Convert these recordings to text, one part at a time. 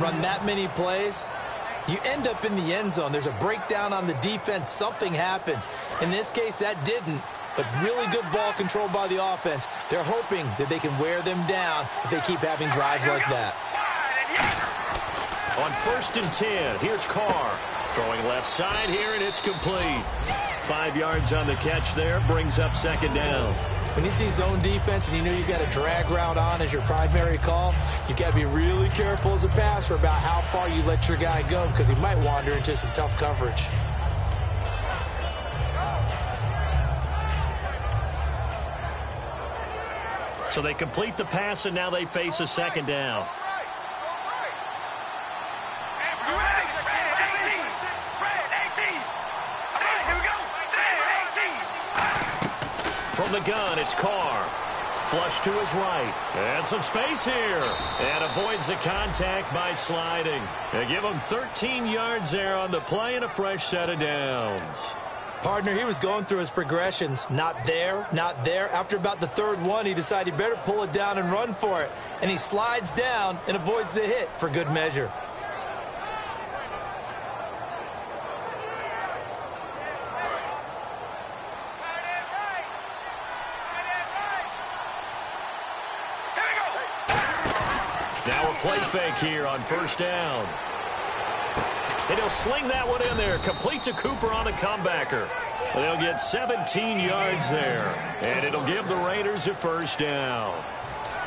run that many plays, you end up in the end zone. There's a breakdown on the defense. Something happens. In this case, that didn't. But really good ball control by the offense. They're hoping that they can wear them down if they keep having drives like that. On 1st and 10, here's Carr. Throwing left side here, and it's complete. 5 yards on the catch there, brings up 2nd down. When you see zone defense and you know you've got a drag route on as your primary call, you've got to be really careful as a passer about how far you let your guy go because he might wander into some tough coverage. So they complete the pass, and now they face a 2nd down. From the gun, it's Carr. Flush to his right. And some space here. And avoids the contact by sliding. They give him 13 yards there on the play and a fresh set of downs. Partner, he was going through his progressions. Not there, not there. After about the 3rd one, he decided he better pull it down and run for it. And he slides down and avoids the hit for good measure. Now a play fake here on 1st down. And he'll sling that one in there. Complete to Cooper on a comebacker. They'll get 17 yards there. And it'll give the Raiders a 1st down.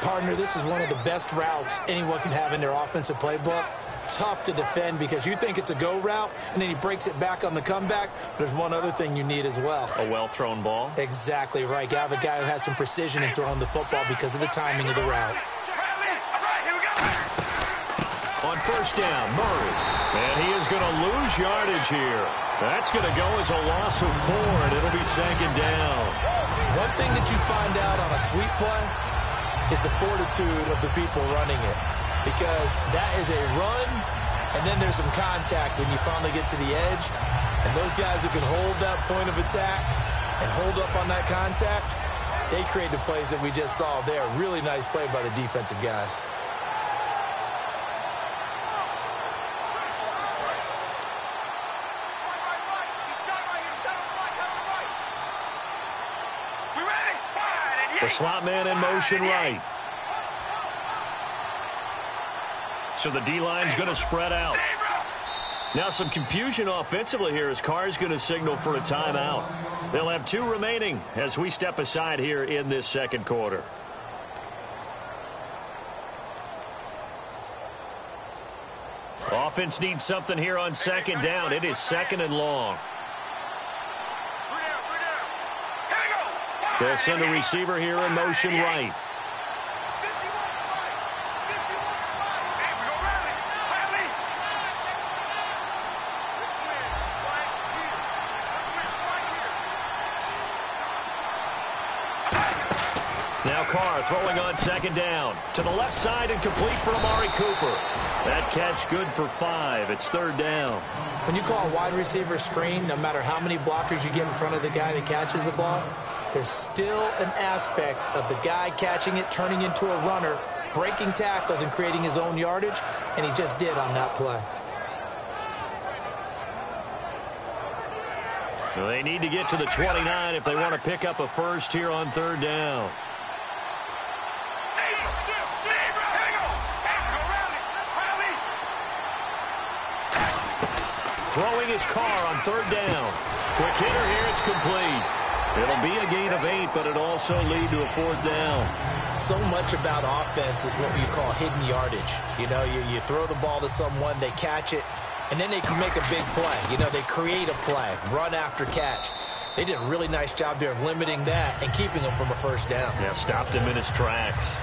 Partner, this is one of the best routes anyone can have in their offensive playbook. Tough to defend because you think it's a go route, and then he breaks it back on the comeback. There's one other thing you need as well. A well-thrown ball? Exactly right. You have a guy who has some precision in throwing the football because of the timing of the route. On 1st down, Murray. And he is going to lose yardage here. That's going to go as a loss of 4, and it'll be 2nd down. One thing that you find out on a sweep play is the fortitude of the people running it. Because that is a run, and then there's some contact when you finally get to the edge. And those guys who can hold that point of attack and hold up on that contact, they create the plays that we just saw there. Really nice play by the defensive guys. The slot man in motion right. So the D-line's going to spread out. Now some confusion offensively here as Carr's going to signal for a timeout. They'll have 2 remaining as we step aside here in this 2nd quarter. Offense needs something here on 2nd down. It is 2nd and long. They'll send a receiver here in motion right. Now Carr throwing on 2nd down. To the left side and complete for Amari Cooper. That catch good for 5. It's 3rd down. When you call a wide receiver screen, no matter how many blockers you get in front of the guy that catches the ball, there's still an aspect of the guy catching it, turning into a runner, breaking tackles and creating his own yardage, and he just did on that play. So they need to get to the 29 if they want to pick up a 1st here on 3rd down. Throwing his Carr on 3rd down. Quick hitter here, it's complete. It'll be a gain of 8, but it'll also lead to a 4th down. So much about offense is what you call hidden yardage. You know, you throw the ball to someone, they catch it, and then they can make a big play. You know, they create a play, run after catch. They did a really nice job there of limiting that and keeping him from a 1st down. Yeah, stopped him in his tracks.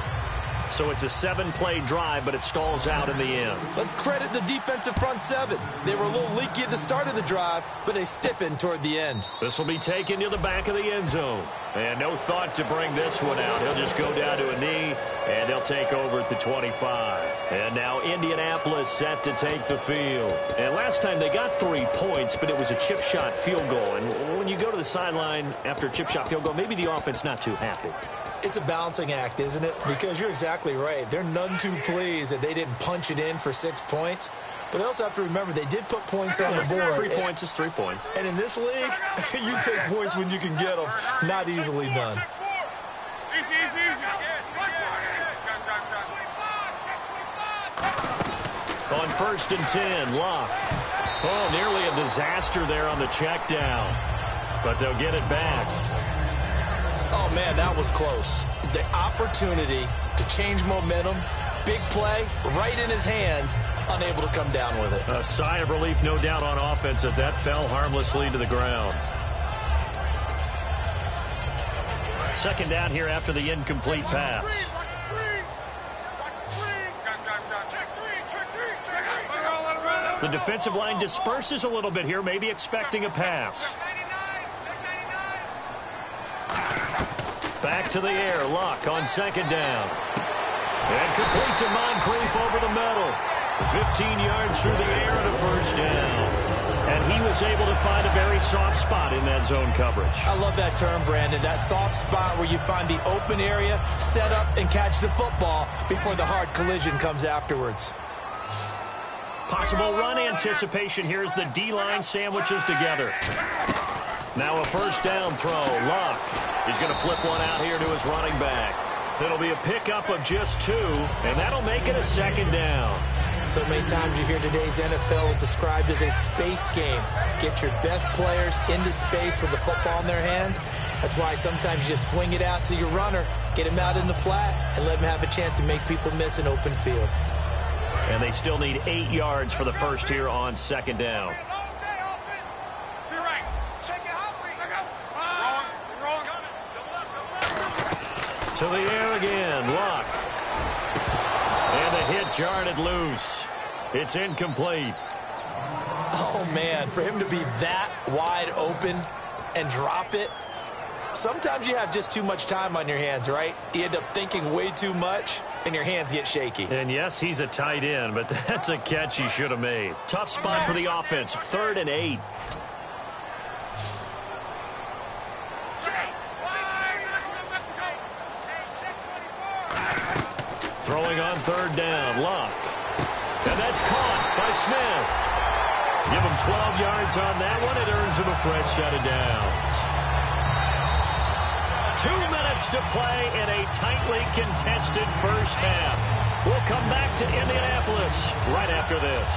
So it's a 7-play drive, but it stalls out in the end. Let's credit the defensive front 7. They were a little leaky at the start of the drive, but they stiffened toward the end. This will be taken to the back of the end zone. And no thought to bring this one out. He'll just go down to a knee And they'll take over at the 25. And now Indianapolis set to take the field. And last time they got 3 points, but it was a chip shot field goal. And when you go to the sideline after a chip shot field goal, maybe the offense not too happy. It's a balancing act, isn't it? Because you're exactly right. They're none too pleased that they didn't punch it in for 6 points. But they also have to remember they did put points on the board. 3 points is 3 points. And in this league, you take points when you can get them. Not easily done. On 1st and 10, Locke. Oh, nearly a disaster there on the check down. But they'll get it back. Oh, man, that was close. The opportunity to change momentum, big play, right in his hands, unable to come down with it. A sigh of relief, no doubt, on offense that fell harmlessly to the ground. 2nd down here after the incomplete pass. The defensive line disperses a little bit here, maybe expecting a pass. Back to the air, Luck on 2nd down. And complete to Moncrief over the middle. 15 yards through the air and a 1st down. And he was able to find a very soft spot in that zone coverage. I love that term, Brandon. That soft spot where you find the open area, set up, and catch the football before the hard collision comes afterwards. Possible run anticipation here as the D-line sandwiches together. Now a 1st down throw. Luck. He's going to flip one out here to his running back. It'll be a pickup of just 2, and that'll make it a 2nd down. So many times you hear today's NFL described as a space game. Get your best players into space with the football in their hands. That's why sometimes you just swing it out to your runner, get him out in the flat, and let him have a chance to make people miss an open field. And they still need 8 yards for the first here on 2nd down. To the air again, Luck. And the hit jarred it loose. It's incomplete. Oh, man, for him to be that wide open and drop it, sometimes you have just too much time on your hands, right? You end up thinking way too much, and your hands get shaky. And, yes, he's a tight end, but that's a catch he should have made. Tough spot for the offense, 3rd and 8. Throwing on 3rd down, Luck. And that's caught by Smith. Give him 12 yards on that one. It earns him a fresh set of downs. 2 minutes to play in a tightly contested first half. We'll come back to Indianapolis right after this.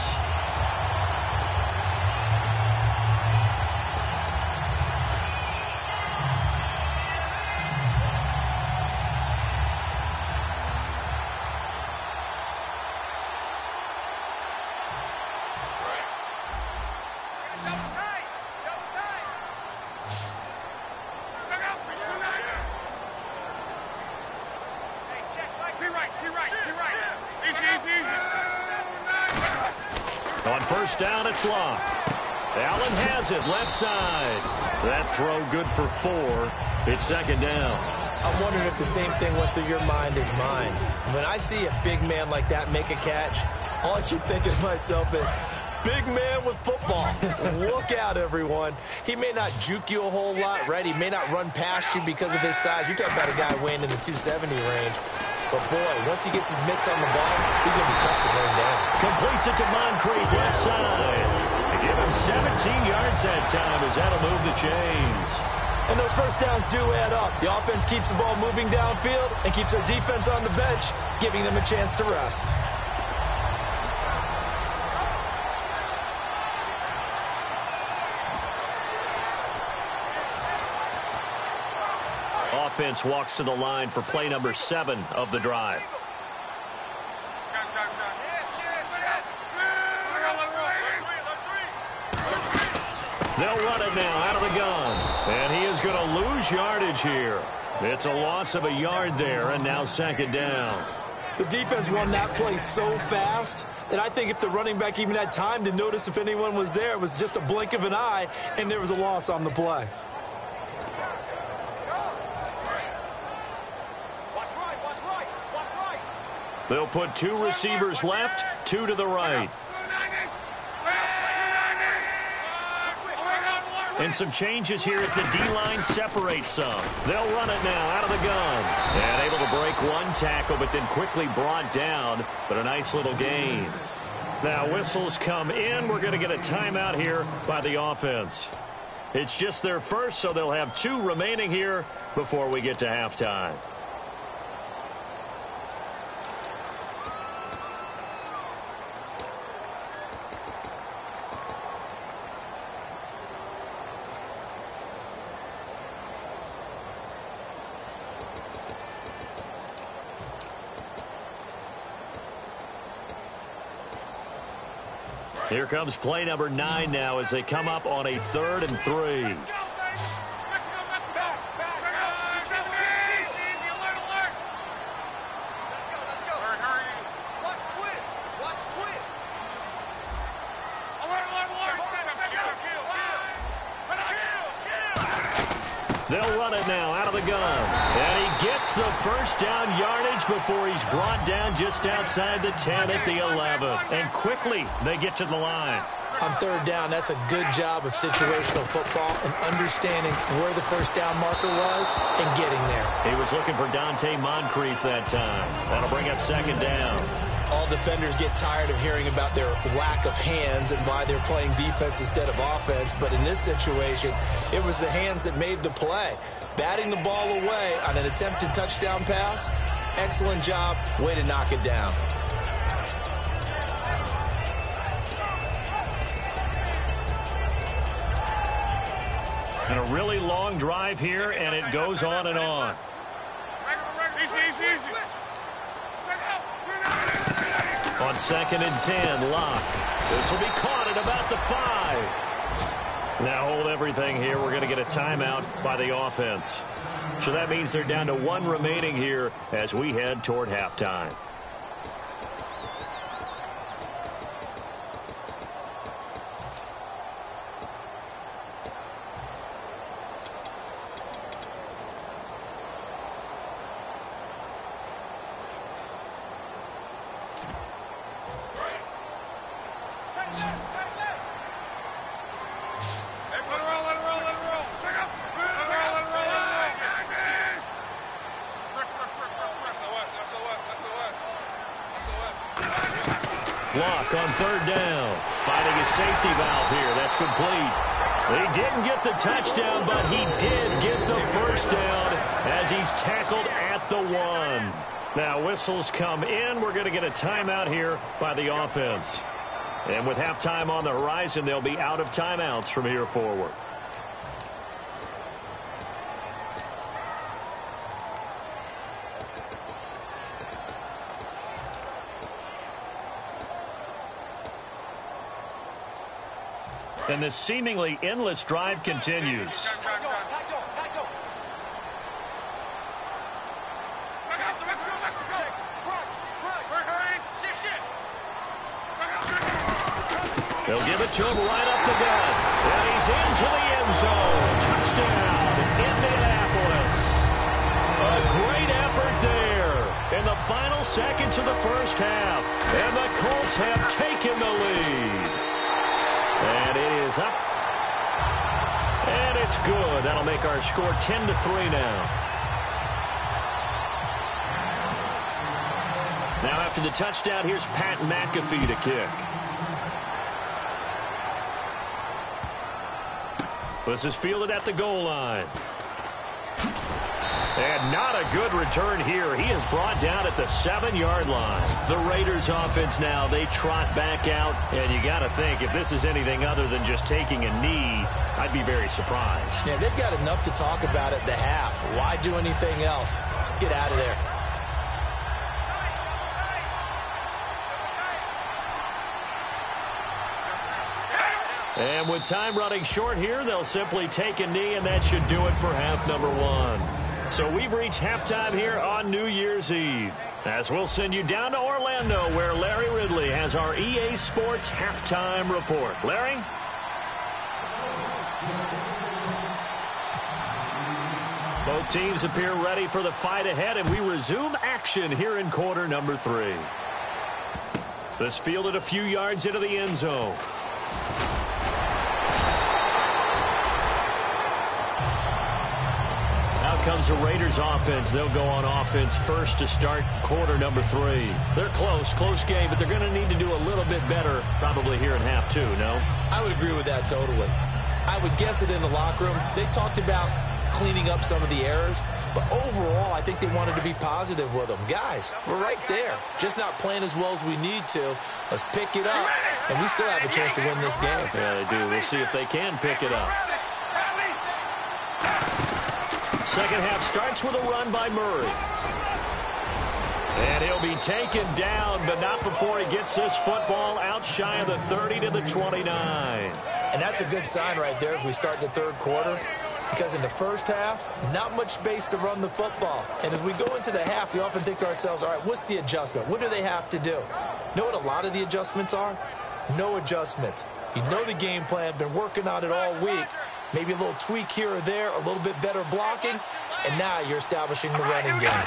On 1st down, it's Locke. Allen has it, left side. That throw good for 4. It's 2nd down. I'm wondering if the same thing went through your mind as mine. When I see a big man like that make a catch, all I keep thinking to myself is, big man with football. Look out, everyone. He may not juke you a whole lot, right? He may not run past you because of his size. You're talking about a guy weighing in the 270 range. But, boy, once he gets his mitts on the ball, he's going to be tough to bring down. Completes it to Moncrief, left side. They give him 17 yards that time as that'll move the chains. And those 1st downs do add up. The offense keeps the ball moving downfield and keeps their defense on the bench, giving them a chance to rest. Offense walks to the line for play number 7 of the drive. They'll run it now out of the gun. And he is going to lose yardage here. It's a loss of a yard there, and now 2nd down. The defense won that play so fast that I think if the running back even had time to notice if anyone was there, it was just a blink of an eye, and there was a loss on the play. They'll put 2 receivers left, 2 to the right. And some changes here as the D-line separates some. They'll run it now out of the gun. And able to break 1 tackle, but then quickly brought down. But a nice little gain. Now whistles come in. We're going to get a timeout here by the offense. It's just their first, so they'll have 2 remaining here before we get to halftime. Here comes play number 9 now as they come up on a 3rd and 3. They'll run it now out of the gun. And he gets the first down yardage before he's brought down just outside the 10 at the 11. And quickly they get to the line. On 3rd down, that's a good job of situational football and understanding where the first down marker was and getting there. He was looking for Dante Moncrief that time. That'll bring up 2nd down. All defenders get tired of hearing about their lack of hands and why they're playing defense instead of offense. But in this situation, it was the hands that made the play. Batting the ball away on an attempted touchdown pass, excellent job. Way to knock it down. And a really long drive here, and it goes on and on. On 2nd and 10, Locke. This will be caught at about the 5. Now hold everything here. We're going to get a timeout by the offense. So that means they're down to 1 remaining here as we head toward halftime. Locke on 3rd down. Finding a safety valve here. That's complete. He didn't get the touchdown, but he did get the first down as he's tackled at the 1. Now whistles come in. We're going to get a timeout here by the offense. And with halftime on the horizon, they'll be out of timeouts from here forward. And this seemingly endless drive continues. They'll give it to him right up the gut. And he's into the end zone. Touchdown, Indianapolis. A great effort there in the final seconds of the first half. And the Colts have taken the lead. And it is up. And it's good. That'll make our score 10-3 now. Now after the touchdown, here's Pat McAfee to kick. This is fielded at the goal line. And not a good return here. He is brought down at the 7-yard line. The Raiders offense now, they trot back out. And you got to think, if this is anything other than just taking a knee, I'd be very surprised. Yeah, they've got enough to talk about at the half. Why do anything else? Just get out of there. And with time running short here, they'll simply take a knee, and that should do it for half number 1. So we've reached halftime here on New Year's Eve. As we'll send you down to Orlando, where Larry Ridley has our EA Sports halftime report. Larry? Both teams appear ready for the fight ahead, and we resume action here in quarter number 3. This fielded a few yards into the end zone. Out comes the Raiders offense. They'll go on offense first to start quarter number 3. They're close game, but they're going to need to do a little bit better probably here in half 2, no? I would agree with that totally. I would guess it in the locker room. They talked about cleaning up some of the errors, but overall, I think they wanted to be positive with them. Guys, we're right there. Just not playing as well as we need to. Let's pick it up, and we still have a chance to win this game. Yeah, they do. We'll see if they can pick it up. Second half starts with a run by Murray. And he'll be taken down, but not before he gets this football out shy of the 30 to the 29. And that's a good sign right there as we start the third quarter. Because in the first half, not much space to run the football. And as we go into the half, we often think to ourselves, all right, what's the adjustment? What do they have to do? You know what a lot of the adjustments are? No adjustments. You know the game plan, been working on it all week. Maybe a little tweak here or there, a little bit better blocking, and now you're establishing the running game.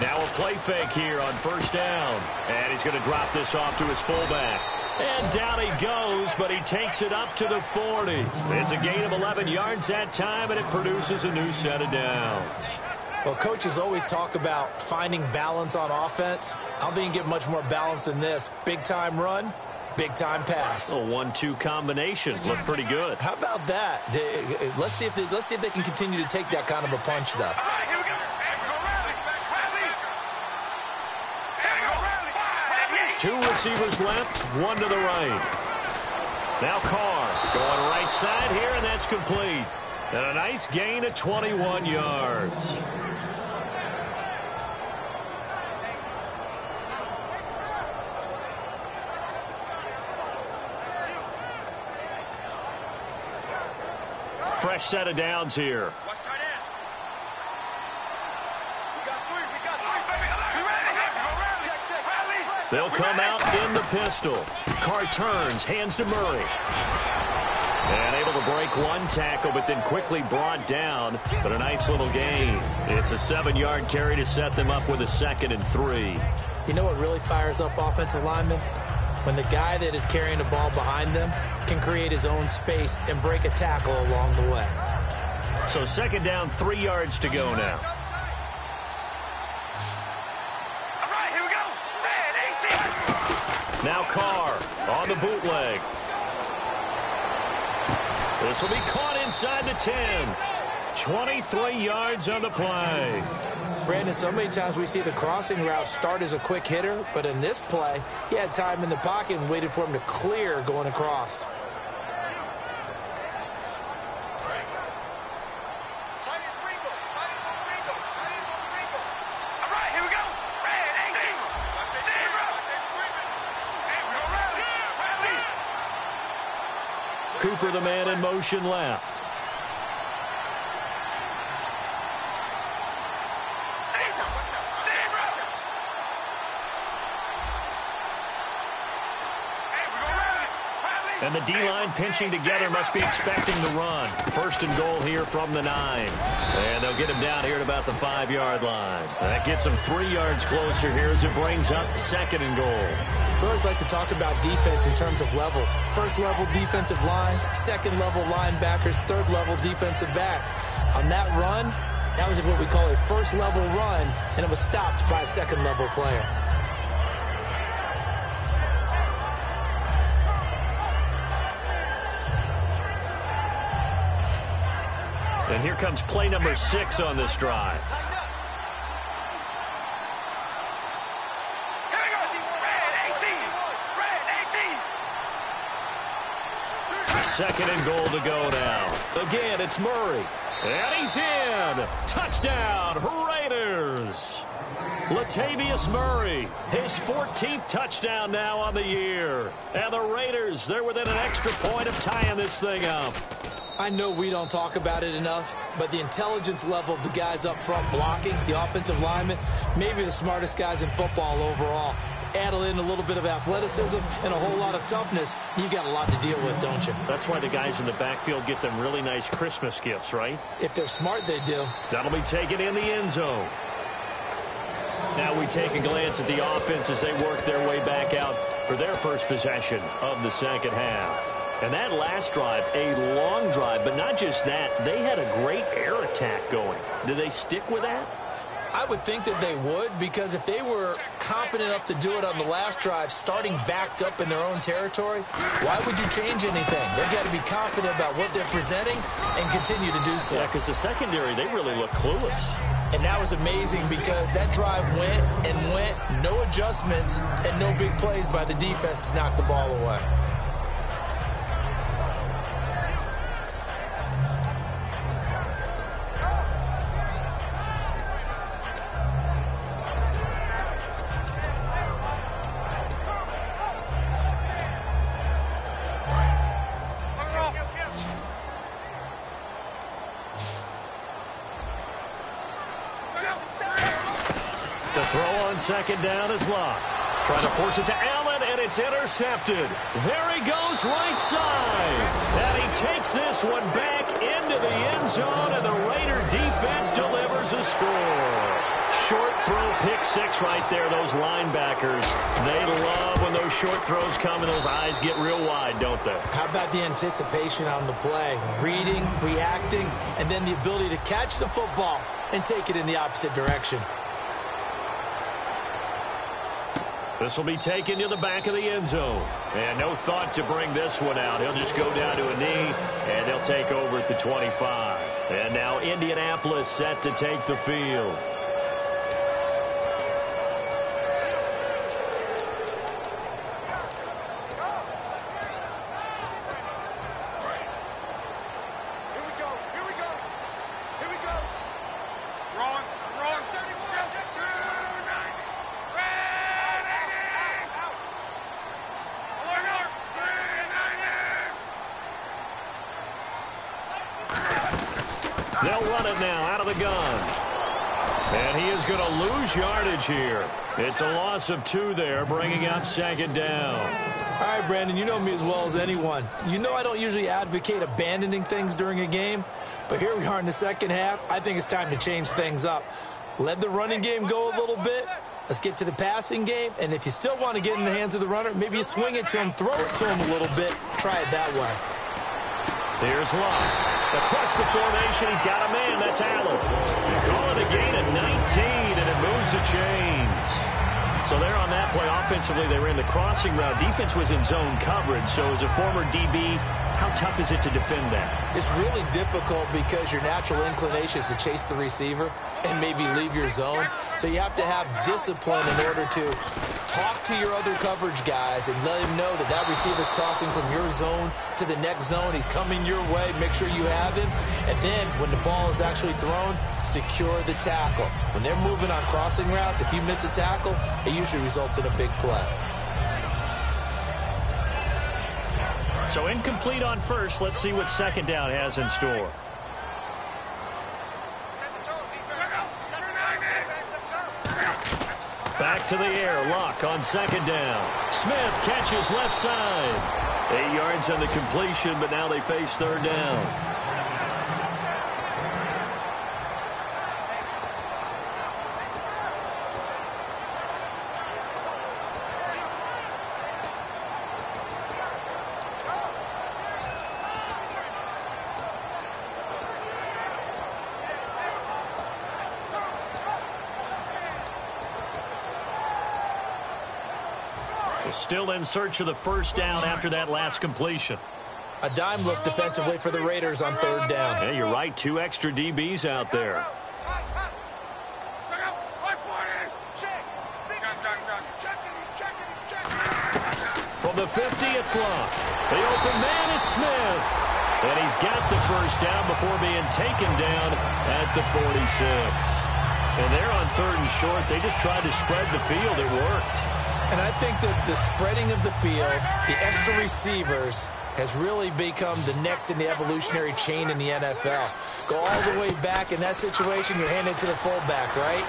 Now a play fake here on first down. And he's going to drop this off to his fullback. And down he goes, but he takes it up to the 40. It's a gain of 11 yards that time, and it produces a new set of downs. Well, coaches always talk about finding balance on offense. I don't think you can get much more balance than this. Big-time run, big-time pass. A 1-2 combination. Looked pretty good. How about that? Let's see if they can continue to take that kind of a punch, though. Two receivers left, one to the right. Now Carr going right side here, and that's complete. And a nice gain of 21 yards. Fresh set of downs here. They'll come out in the pistol. Carr turns, hands to Murray. And able to break one tackle, but then quickly brought down. But a nice little gain. It's a 7-yard carry to set them up with a 2nd and 3. You know what really fires up offensive linemen? When the guy that is carrying the ball behind them can create his own space and break a tackle along the way. So 2nd down, 3 yards to go now. Now Carr on the bootleg. This will be caught inside the 10. 23 yards on the play. Brandon, so many times we see the crossing route start as a quick hitter, but in this play, he had time in the pocket and waited for him to clear going across. Cooper, the man in motion left. And the D-line pinching together, must be expecting the run. 1st and goal here from the 9. And they'll get him down here at about the 5-yard line. That gets him 3 yards closer here as it brings up 2nd and goal. We always like to talk about defense in terms of levels. 1st level defensive line, 2nd level linebackers, 3rd level defensive backs. On that run, that was what we call a 1st level run, and it was stopped by a 2nd level player. And here comes play number 6 on this drive. Second and goal to go now. Again, it's Murray. And he's in. Touchdown, Raiders. Latavius Murray, his 14th touchdown now on the year. And the Raiders, they're within an extra point of tying this thing up. I know we don't talk about it enough, but the intelligence level of the guys up front blocking, the offensive linemen, maybe the smartest guys in football overall. Add in a little bit of athleticism and a whole lot of toughness, you've got a lot to deal with, don't you? That's why the guys in the backfield get them really nice Christmas gifts, right? If they're smart, they do. That'll be taken in the end zone. Now we take a glance at the offense as they work their way back out for their first possession of the second half. And that last drive, a long drive, but not just that, they had a great air attack going. Do they stick with that? I would think that they would, because if they were competent enough to do it on the last drive, starting backed up in their own territory, why would you change anything? They've got to be confident about what they're presenting and continue to do so. Yeah, because the secondary, they really look clueless. And that was amazing because that drive went and went, no adjustments, and no big plays by the defense to knock the ball away. The throw on second down is locked. Trying to force it to Allen, and it's intercepted. There he goes, right side. And he takes this one back into the end zone, and the Raider defense delivers a score. Short throw, pick six right there. Those linebackers, they love when those short throws come and those eyes get real wide, don't they? How about the anticipation on the play? Reading, reacting, and then the ability to catch the football and take it in the opposite direction. This will be taken to the back of the end zone. And no thought to bring this one out. He'll just go down to a knee, and they'll take over at the 25. And now Indianapolis set to take the field. They'll run it now out of the gun. And he is going to lose yardage here. It's a loss of 2 there, bringing up second down. All right, Brandon, you know me as well as anyone. You know I don't usually advocate abandoning things during a game, but here we are in the second half. I think it's time to change things up. Let the running game go a little bit. Let's get to the passing game, and if you still want to get in the hands of the runner, maybe you swing it to him, throw it to him a little bit, try it that way. Here's Love. Across the formation, he's got a man. That's Allen. They call it a gain of 19, and it moves the chains. So there on that play, offensively, they ran the crossing route. Defense was in zone coverage, so as a former DB, how tough is it to defend that? It's really difficult because your natural inclination is to chase the receiver and maybe leave your zone. So you have to have discipline in order to talk to your other coverage guys and let him know that that receiver's crossing from your zone to the next zone. He's coming your way. Make sure you have him. And then when the ball is actually thrown, secure the tackle. When they're moving on crossing routes, if you miss a tackle, it usually results in a big play. So incomplete on first. Let's see what second down has in store. Back to the air. Luck on second down. Smith catches left side. 8 yards on the completion, but now they face third down. Still in search of the first down after that last completion. A dime look defensively for the Raiders on third down. Yeah, you're right. 2 extra DBs out there. From the 50, it's Luck. The open man is Smith. And he's got the first down before being taken down at the 46. And they're on third and short. They just tried to spread the field. It worked. And I think that the spreading of the field, the extra receivers, has really become the next in the evolutionary chain in the NFL. Go all the way back in that situation, you're handed to the fullback, right?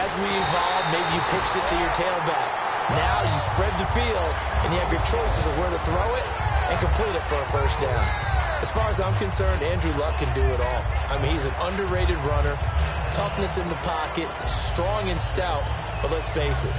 As we evolve, maybe you pitched it to your tailback. Now you spread the field, and you have your choices of where to throw it and complete it for a first down. As far as I'm concerned, Andrew Luck can do it all. I mean, he's an underrated runner, toughness in the pocket, strong and stout, but let's face it,